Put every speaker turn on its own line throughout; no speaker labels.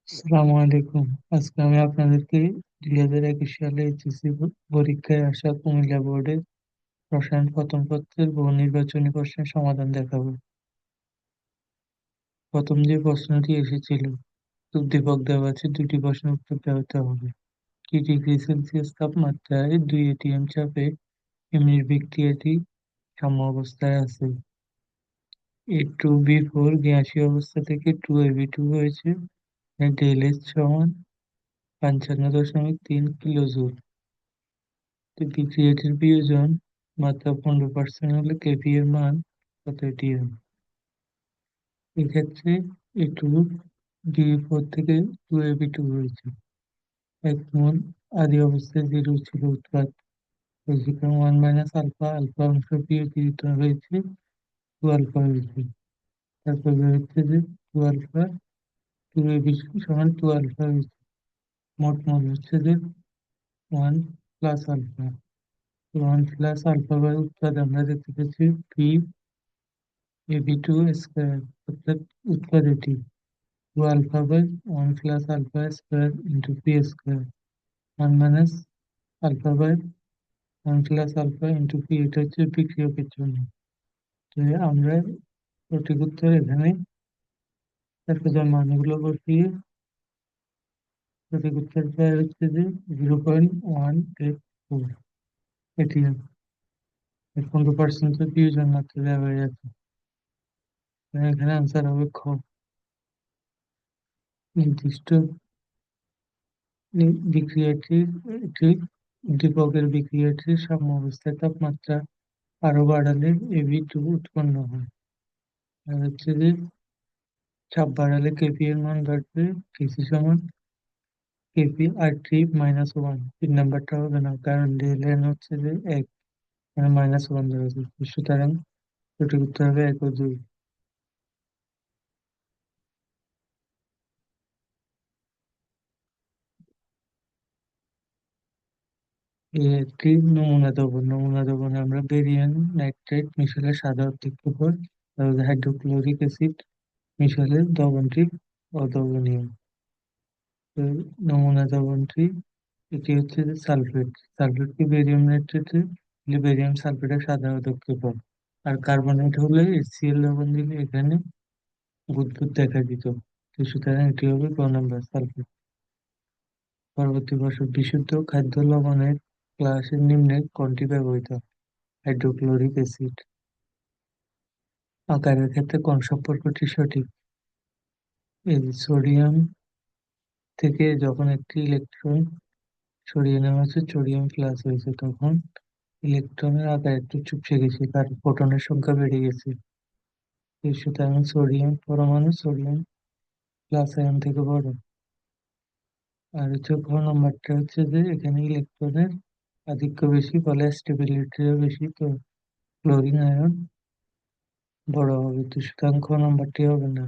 আসসালামু আলাইকুম। আজকে আমি আপনাদেরকে 2021 সালে এইচএসসি পরীক্ষায় আসা কুমিল্লা বোর্ডের রসায়ন প্রথম পত্রের বহু নির্বাচনী প্রশ্নের সমাধান দেখাবো। প্রথম যে প্রশ্নটি এসেছিল, উদ্দীপক দেওয়া আছে, দুটি প্রশ্নের উত্তর দেওয়া হবে। কি ডিগ্রি সেলসিয়াস তাপমাত্রায় 2 এটিএম চাপে এমনির বিক্রিয়াটি সাম্য অবস্থায় আছে? A2B4 গ্যাসীয় অবস্থা থেকে 2AB2 হয়েছে। ডেল এইচ সমান 55.3 কিলোজুল। তো বিক্রিয়াটির বিয়োজন মাত্রা 15% হলে কেপি এর মান কত এটিএম? এক্ষেত্রে একটু ডি4 থেকে 2ab2 হয়েছে। এক মোল আদি অবস্থায় জিরো ছিল উৎপাদ, সেখানে 1 - আলফা অংশ বিয়োজিত হয়েছে, 2 আলফা হয়েছে। তারপর বের হচ্ছে যে 2 আলফা 2ab সমান 2 আলফা হয়েছে। মোট মোল হচ্ছে যে 1 + আলফা। 1 + আলফা বাই উৎপাদ আমরা দেখতে পাচ্ছি পি ab2 স্কয়ার, অর্থাৎ উৎপাদ এটি 2 alpha by 1 + alpha square into P square, 1 - alpha by 1 + alpha into P. এটা হচ্ছে বিক্রিয়কের জন্য। তো আমরা সঠিক উত্তর এখানে তারপর মানগুলো বসিয়ে সঠিক উত্তর পাওয়া হচ্ছে যে 0.184। এটি 15% বিয়োজন মাত্রা দেওয়া হয়ে যাচ্ছে। এখানে আনসার হবে খ। নির্দিষ্ট বিক্রিয়াটির ঠিক উদ্দীপকের বিক্রিয়াটির সাম্যাবস্থায় তাপমাত্রা আরো বাড়ালে এবি2 উৎপন্ন হয়। আর হচ্ছে যে চাপ বাড়ালে কেপি এর মান বাড়বে, কেসি সমান কেপি আর3 - 1। 3 নাম্বারটা হবে না, কারণ ডেল এন হচ্ছে যে 1, মানে -1 ধরা আছে। সুতরাং সঠিক উত্তর হবে 1 ও 2। এই একটি নমুনা দ্রবণ। নমুনা দ্রবণে আমরা বেরিয়াম নাইট্রেট মিশালে সাদা উদ্দীপক, হাইড্রোক্লোরিক অ্যাসিড মিশালে দ্রবণটি অদ্রবণীয়। তো নমুনা দ্রবণটি, এটি হচ্ছে যে সালফেট। সালফেটকে বেরিয়াম নাইট্রেটে দিলে বেরিয়াম সালফেটের সাদা উদ্দীপক। আর কার্বনেট হলে HCl লবণ দিলে এখানে বুদবুদ দেখা দিত। তো সুতরাং এটি হবে গ নম্বর, সালফেট। পরবর্তী প্রশ্ন, বিশুদ্ধ খাদ্য লবণের ক্লাসের নিম্নে কোনটি ব্যবহৃত? Hydrochloric acid. আকারের ক্ষেত্রে কোন সম্পর্কটি সঠিক? এই সোডিয়াম থেকে যখন একটি ইলেকট্রন সরিয়ে নেওয়া হয়েছে, সোডিয়াম প্লাস হয়েছে, তখন ইলেকট্রনের আকার একটু চুপসে গেছে, কারণ প্রোটনের সংখ্যা বেড়ে গেছে। সুতরাং সোডিয়াম পরমাণু সোডিয়াম প্লাস আয়ন থেকে বড়। আর হচ্ছে খ নম্বরটা হচ্ছে যে এখানে ইলেকট্রনের আধিক্য বেশি, ফলে স্টেবিলিটিও বেশি, তো ক্লোরিন আয়ন বড় হবে। তো সুতরাং খ নম্বরটি হবে না।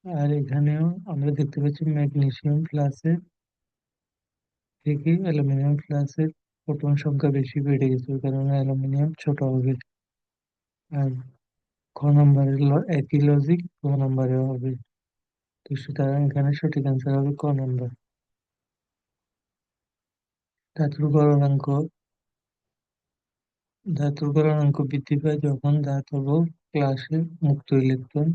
আর এখানেও আমরা দেখতে পাচ্ছি ম্যাগনেসিয়াম প্লাসের থেকে অ্যালুমিনিয়াম প্লাসের প্রোটন সংখ্যা বেশি বেড়ে গেছে, ওই কারণে অ্যালুমিনিয়াম ছোট হবে। আর খ নম্বরের একই লজিক ক নম্বরে হবে। তো সুতরাং এখানে সঠিক অ্যান্সার হবে ক নম্বর। ধাতুর গলনাঙ্ক। ধাতুর গলনাঙ্ক বৃদ্ধি পায় যখন ধাতব ক্লাসে মুক্ত ইলেকট্রন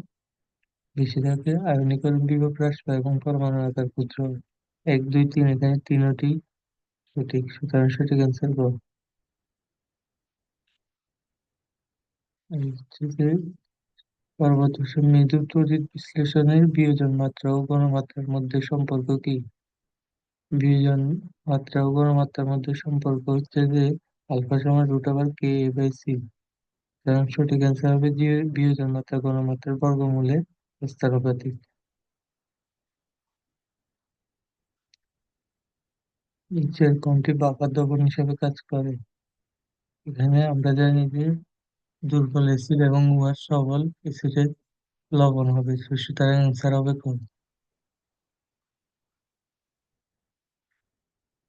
বেশি থাকে, আয়নীকরণ বিভব হ্রাস পায় এবং পরমাণুর আকার ক্ষুদ্র হয়। 1, 2, 3 এখানে তিনটি সঠিক, সুতরাং সঠিক অ্যান্সার গ। আর হচ্ছে যে পরবর্তী মৃদু তড়িৎ বিশ্লেষণের বিয়োজন মাত্রা ও ঘনমাত্রার মধ্যে সম্পর্ক কি? বিয়োজন মাত্রা ও ঘনমাত্রার মধ্যে সম্পর্ক হচ্ছে যে আলফা সমান √Ka/c। কারণ সঠিক অ্যান্সার হবে যে বিয়োজন মাত্রা ঘনমাত্রার বর্গমূলে স্থানুপাতিক। নিচের কোনটি বাফার দ্রবণ হিসেবে কাজ করে? এখানে আমরা জানি যে দুর্বল অ্যাসিড এবং উহার সবল অ্যাসিডের লবণ হবে, সুতরাং অ্যান্সার হবে কোন।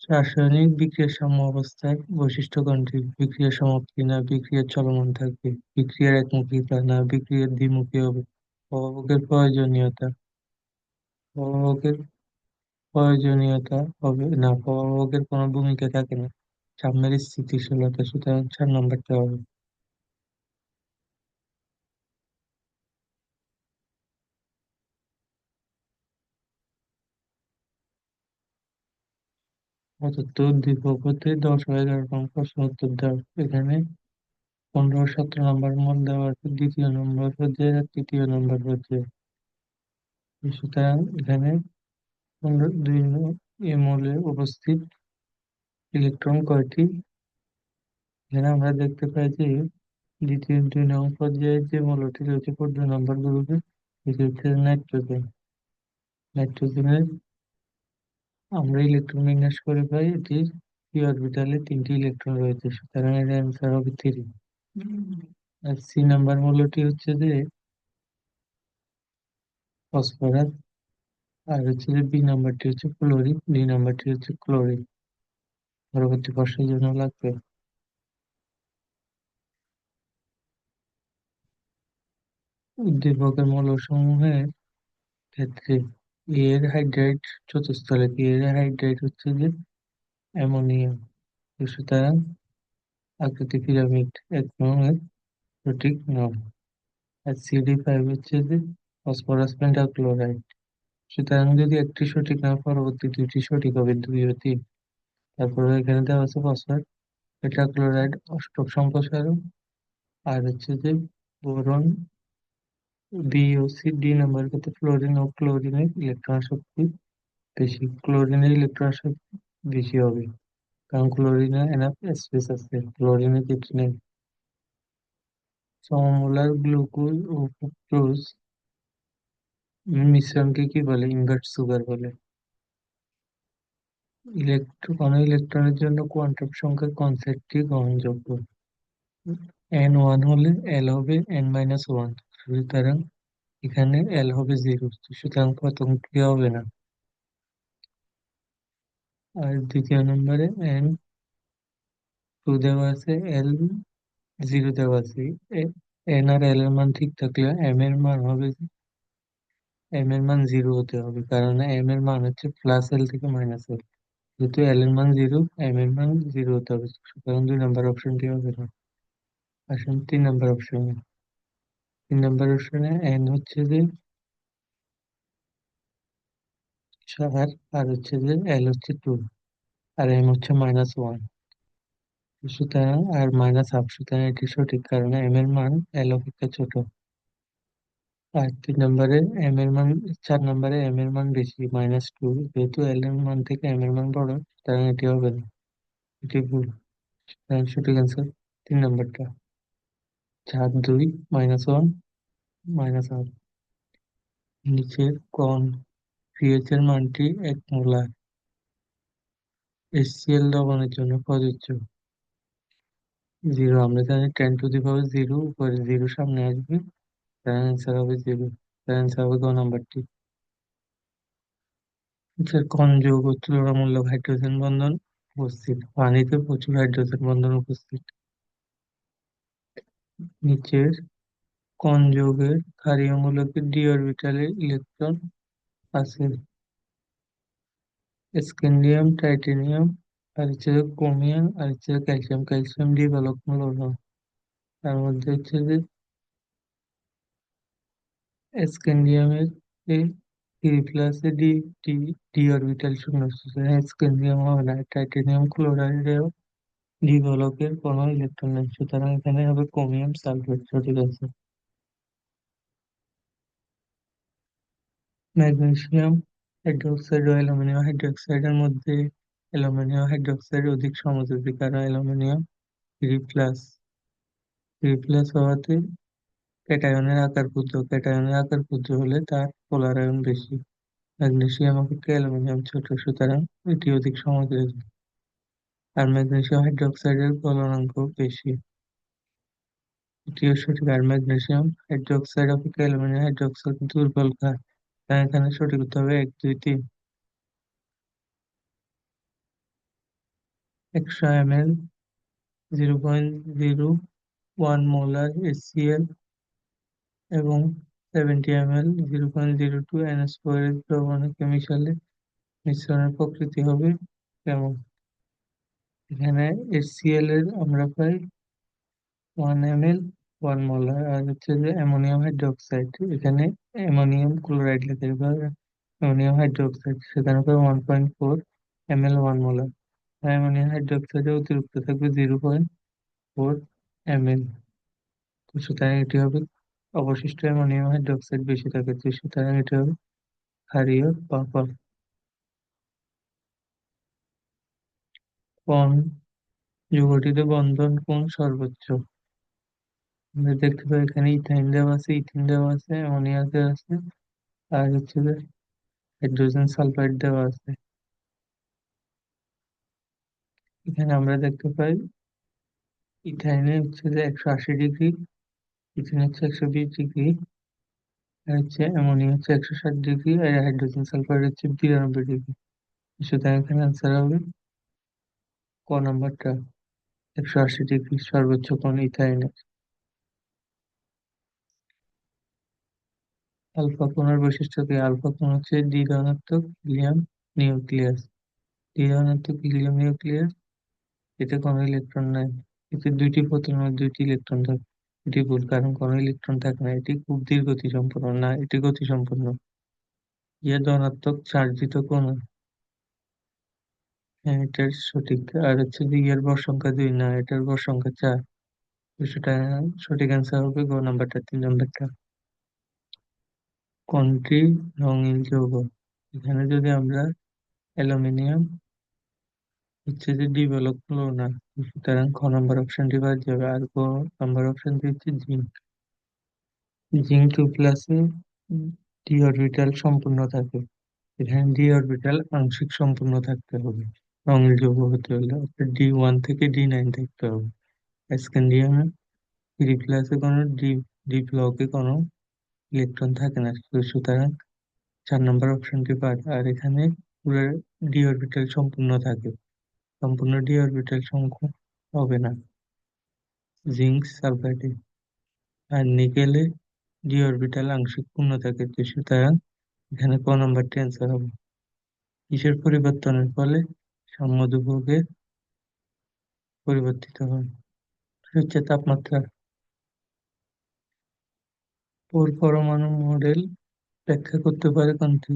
রাসায়নিক বিক্রিয়ার সাম্য অবস্থার বৈশিষ্ট্য কোনটি? বিক্রিয়ার সমাপ্তি, না বিক্রিয়ার চলমান থাকবে, বিক্রিয়ার একমুখিতা, না বিক্রিয়ার দ্বিমুখী হবে, প্রভাবকের প্রয়োজনীয়তা। প্রভাবকের প্রয়োজনীয়তা হবে না, প্রভাবকের কোনো ভূমিকা থাকে না, সামনের স্থিতিশীলতা, সুতরাং 4 নম্বরটা হবে। অতএব উদ্দীপক হতে 10 ও 11 নম্বর প্রশ্ন উত্তর দাও। এখানে 15 ও 17 নম্বর মূল দেওয়া আছে দ্বিতীয় নম্বর পর্যায়ে আর তৃতীয় নম্বর পর্যায়ে। সুতরাং এখানে 2 মূলে উপস্থিত ইলেকট্রন কয়টি? এখানে আমরা দেখতে পাই যে দ্বিতীয় 2 নং পর্যায়ে যে মৌলটি রয়েছে 14 নম্বর গ্রুপে, এটি হচ্ছে নাইট্রোজেন। নাইট্রোজেনের আমরা ইলেকট্রন বিন্যাস করে পাই, এটির পি অরবিটালে 3টি ইলেকট্রন রয়েছে, সুতরাং এর অ্যান্সার হবে 3। আর সি নাম্বার মৌলটি হচ্ছে যে ফসফরাস, আর হচ্ছে যে বি নাম্বারটি হচ্ছে ক্লোরিন, ডি নাম্বারটি হচ্ছে ক্লোরিন। পরবর্তী প্রশ্নের জন্য লাগবে। উদ্দীপকের মৌলসমূহের ক্ষেত্রে এর হাইড্রাইড চতুস্থলে, এর হাইড্রাইড হচ্ছে যে অ্যামোনিয়াম, সুতরাং আকৃতি পিরামিড 1 নং সঠিক নয়। আর CD5 হচ্ছে যে ফসফরাস পেন্টাক্লোরাইড, সুতরাং যদি একটি সঠিক না হয়, পরবর্তী 2টি সঠিক হবে, 2 ও 3। তারপরে এখানে দেওয়া আছে ফসফরাস পেন্টাক্লোরাইড অষ্টক সম্প্রসারণ, আর হচ্ছে যে বোরন BuCD নাম্বার ক্ষেত্রে ফ্লোরিন ও ক্লোরিনের ইলেকট্রন শক্তি বেশি, ক্লোরিনের ইলেকট্রন শক্তি বেশি হবে, কারণ ক্লোরিনের এনাফ স্পেস আছে, ক্লোরিনের ক্ষেত্রে নেই। সমমোলার গ্লুকোজ ও ফ্রুক্টোজ মিশ্রণকে কি বলে? ইনভার্ট সুগার বলে। কোনো ইলেকট্রনের জন্য কোয়ান্টাম সংখ্যার কনসেপ্টটি গ্রহণযোগ্য। N1 হলে L হবে N-1, সুতরাং এখানে L হবে 0, সুতরাং প্রথম ক্রিয়া হবে না। আর দ্বিতীয় নম্বরে N2 দেওয়া আছে, L0 দেওয়া আছে। N আর L এর মান ঠিক থাকলে M এর মান 0 হতে হবে, কারণ M এর মান হচ্ছে +L থেকে -L। যেহেতু L এর মান 0, M এর মান 0 হতে হবে, সুতরাং 2 নম্বর অপশনটি হবে না। আসুন 3 নম্বর অপশনে। 3 নম্বর অপশনে N হচ্ছে যে 4, আর হচ্ছে যে L হচ্ছে 2, আর M হচ্ছে -1, সুতরাং আর -1/2, সুতরাং এটি সঠিক, কারণ M এর মান L অপেক্ষা ছোট। আর 3 নম্বরে M এর মান 4 নম্বরে M এর মান বেশি, -2, যেহেতু L এর মান থেকে M এর মান বড়, সুতরাং এটি হবে না, এটি ভুল। সুতরাং সঠিক অ্যান্সার 3 নম্বরটা। 4, 2, -1, -1। নিচের কোন পিএইচ এর মানটি 1 মোলার HCl লবণের জন্য প্রযোজ্য? 0, আমরা জানি 10⁻0, উপরে 0 সামনে আসবে, তার অ্যান্সার হবে 0, তার অ্যান্সার হবে গ নম্বরটি। নিচের কোন যৌগ তুলনামূলক হাইড্রোজেন বন্ধন উপস্থিত? পানিতে প্রচুর হাইড্রোজেন বন্ধন উপস্থিত। নিচের কোন যৌগের ক্ষারীয় মূলকে ডি অরবিটালে ইলেকট্রন আছে? স্ক্যান্ডিয়াম, টাইটেনিয়াম, আর হচ্ছে ক্রোমিয়াম, আর হচ্ছে ক্যালসিয়াম। ক্যালসিয়াম দ্বিবলক মূলক, তার মধ্যে হচ্ছে যে স্ক্যান্ডিয়ামের 3+এ ডি ডি ডি অরবিটাল শূন্য, সুতরাং স্ক্যান্ডিয়াম হবে না। টাইটেনিয়াম ক্লোরাইডেও দ্বিবলকের কোনো ইলেকট্রন নেই, সুতরাং এখানে হবে ক্রোমিয়াম সালফেট, সঠিক আছে। ম্যাগনেসিয়াম হাইড্রোক্সাইড ও অ্যালুমিনিয়াম হাইড্রোক্সাইডের মধ্যে অ্যালুমিনিয়াম হাইড্রোক্সাইড অধিক সমযোজী, কারণ অ্যালুমিনিয়াম 3+, 3+ হওয়াতে ক্যাটায়নের আকার ক্ষুদ্র, ক্যাটায়নের আকার ক্ষুদ্র হলে তার পোলার আয়ন বেশি। ম্যাগনেসিয়াম অপেক্ষা অ্যালুমিনিয়াম ছোট, সুতরাং এটি অধিক সমযোজী। আর ম্যাগনেসিয়াম হাইড্রোক্সাইডের গলনাঙ্ক বেশি, এটিও সঠিক। আর ম্যাগনেসিয়াম হাইড্রোক্সাইড অপেক্ষা অ্যালুমিনিয়াম হাইড্রোক্সাইড দুর্বল ক্ষার, তাই এখানে সঠিক উত্তর হবে 1, 2, 3। 100 ml 0.01 মোলার HCl এবং 70 ml 0.02 NH4 দ্রবণকে মিশালে মিশ্রণের প্রকৃতি হবে কেমন? এখানে HCl এর আমরা পাই 1 ml 1 মোলার, আর হচ্ছে যে অ্যামোনিয়াম হাইড্রোক্সাইড, এখানে অ্যামোনিয়াম ক্লোরাইড লেখা হবে, অ্যামোনিয়াম হাইড্রোক্সাইড সেখানে পাই 1.4 ml 1 মোলার। অ্যামোনিয়াম হাইড্রোক্সাইডে অতিরিক্ত থাকবে 0.4 ml। তো সুতরাং এটি হবে, অবশিষ্ট অ্যামোনিয়াম হাইড্রোক্সাইড বেশি থাকে, তো সুতরাং এটি হবে ক্ষারীয় পাপা। কোন যুগটিতে বন্ধন কোণ সর্বোচ্চ? আমরা দেখতে পাই এখানে ইথাইন দেওয়া আছে, ইথিন দেওয়া আছে, অ্যামোনিয়া দেওয়া আছে, আর হচ্ছে যে হাইড্রোজেন সালফাইড দেওয়া আছে। এখানে আমরা দেখতে পাই ইথাইনে হচ্ছে যে 180 ডিগ্রি, ইথিন হচ্ছে 120 ডিগ্রি, আর হচ্ছে অ্যামোনিয়া হচ্ছে 160 ডিগ্রি, আর হাইড্রোজেন সালফাইড হচ্ছে 92 ডিগ্রি। সুতরাং এখানে আনসার হবে ক নাম্বারটা, 180 ডিগ্রি সর্বোচ্চ কোণ ইথাইনের। আলফা কোণের বৈশিষ্ট্য কি? আলফা কোণ হচ্ছে দ্বি ধনাত্মক হিলিয়াম নিউক্লিয়াস। দ্বি ধনাত্মক হিলিয়াম নিউক্লিয়াস, এতে কোনো ইলেকট্রন নাই। এতে দুইটি প্রোটন ও দুইটি ইলেকট্রন থাকে। এটি ভুল, কারণ কোনো ইলেকট্রন থাকে না। এটি খুব ধীর গতি সম্পন্ন না, এটি গতি সম্পন্ন। ইয়ে ধনাত্মক চার্জিত কোণ। হ্যাঁ, এটার সঠিক। আর হচ্ছে যে ইয়ের ভর সংখ্যা 2 না, এটার ভর সংখ্যা 4। তো সেটা সঠিক অ্যান্সার হবে গ নাম্বারটা, 3 নাম্বারটা। কোনটি রঙিন যৌগ? এখানে যদি আমরা অ্যালুমিনিয়াম হচ্ছে যে ডি বলক না, সুতরাং খ নম্বর অপশনটি বাদ যাবে। আর গ নম্বর অপশনটি হচ্ছে জিঙ্ক। জিঙ্ক 2 প্লাসে ডি অরবিটাল সম্পূর্ণ থাকে। এখানে ডি অরবিটাল আংশিক সম্পূর্ণ থাকতে হবে রঙিন যৌগ হতে হলে, অর্থাৎ D1 থেকে D9 থাকতে হবে। স্ক্যান্ডিয়ামে 3 প্লাসে কোনো ডি ব্লকে কোনো ইলেকট্রন থাকে না, তো সুতরাং 4 নম্বর অপশনটি বাদ। আর এখানে পুরো ডি অরবিটাল সম্পূর্ণ থাকে, সম্পূর্ণ ডি অরবিটাল সংখ্যা হবে না জিঙ্ক সালফাইডে। আর নিকেলে ডি অরবিটাল আংশিক পূর্ণ থাকে, তো সুতরাং এখানে ক নম্বরটি অ্যান্সার হবে। কিসের পরিবর্তনের ফলে সাম্যাদিভোগে পরিবর্তিত হয়? হচ্ছে তাপমাত্রা। পোর পরমাণু মডেল ব্যাখ্যা করতে পারে কোনটি?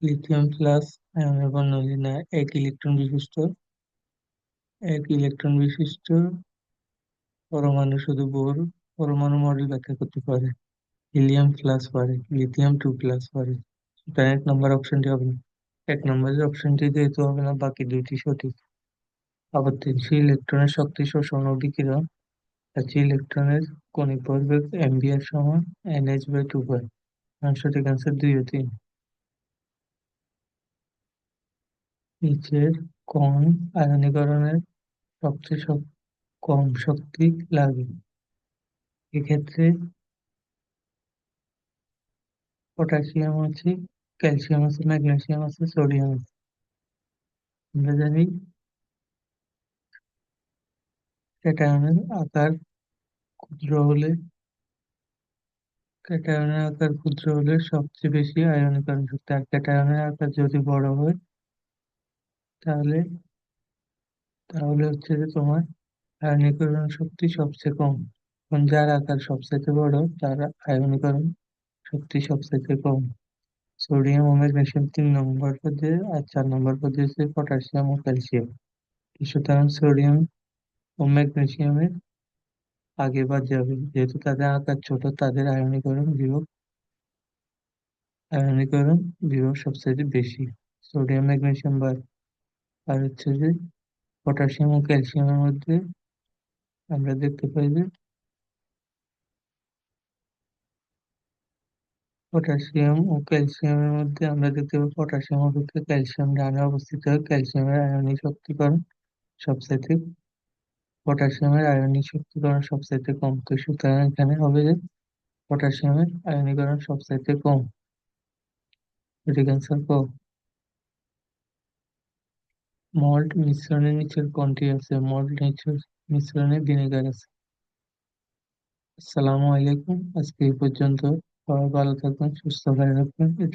লিথিয়াম প্লাস আয়নের বর্ণালী না, এক ইলেকট্রন বিশিষ্ট পরমাণু শুধু বোর পরমাণু মডেল ব্যাখ্যা করতে পারে। হিলিয়াম প্লাস পারে, লিথিয়াম 2 প্লাস পারে। সুতরাং 1 নম্বর অপশনটি হবে না। 1 নম্বরের অপশনটি যেহেতু হবে না, বাকি দুইটি সঠিক। আবর্তনশীল ইলেকট্রনের শক্তি শোষণ ও বিকিরণ, আছে ইলেকট্রনের কণিক ভরবেগ এমবিআর সমান NH/2 পাই। সঠিক অ্যান্সার 2 ও 3। নিচের কোন আয়নীকরণের সবচেয়ে কম শক্তি লাগে? এক্ষেত্রে পটাশিয়াম আছে, ক্যালসিয়াম আছে, ম্যাগনেসিয়াম আছে, সোডিয়াম আছে। আমরা জানি ক্যাটায়নের আকার ক্ষুদ্র হলে ক্যাটায়নের আকার ক্ষুদ্র হলে সবচেয়ে বেশি আয়নীকরণ শক্তি, আর ক্যাটায়নের আকার যদি বড় হয় তাহলে তাহলে হচ্ছে যে তোমার আয়নীকরণ শক্তি সবচেয়ে কম। এখন যার আকার সবচেয়ে বড় তার আয়নীকরণ শক্তি সবচেয়ে কম। সোডিয়াম ও ম্যাগনেসিয়াম 3 নম্বর পদে, আর 4 নম্বর পদে হচ্ছে পটাশিয়াম ও ক্যালসিয়াম। সুতরাং সোডিয়াম ও ম্যাগনেসিয়ামের আগে বাদ যাবে, যেহেতু তাদের আকার ছোট, তাদের আয়নীকরণ বিভব সবচেয়ে বেশি। সোডিয়াম ম্যাগনেসিয়াম বাদ। আর হচ্ছে যে পটাশিয়াম ও ক্যালসিয়ামের মধ্যে আমরা দেখতে পাই যে পটাশিয়াম অপেক্ষা ক্যালসিয়াম ডানে অবস্থিত হয়। সবচাইতে পটাশিয়ামের আয়নিক শক্তিকরণ সবচাইতে কম, তো সুতরাং এখানে হবে যে পটাশিয়ামের আয়নীকরণ সবচাইতে কম। সঠিক অ্যান্সার ক। মল্ট মিশ্রণের নিচের কোনটি আছে? মিশ্রণে ভিনেগার আছে। আসসালামু আলাইকুম, আজকে এই পর্যন্ত। সবাই ভালো থাকবেন, সুস্থ থাকবেন। এটা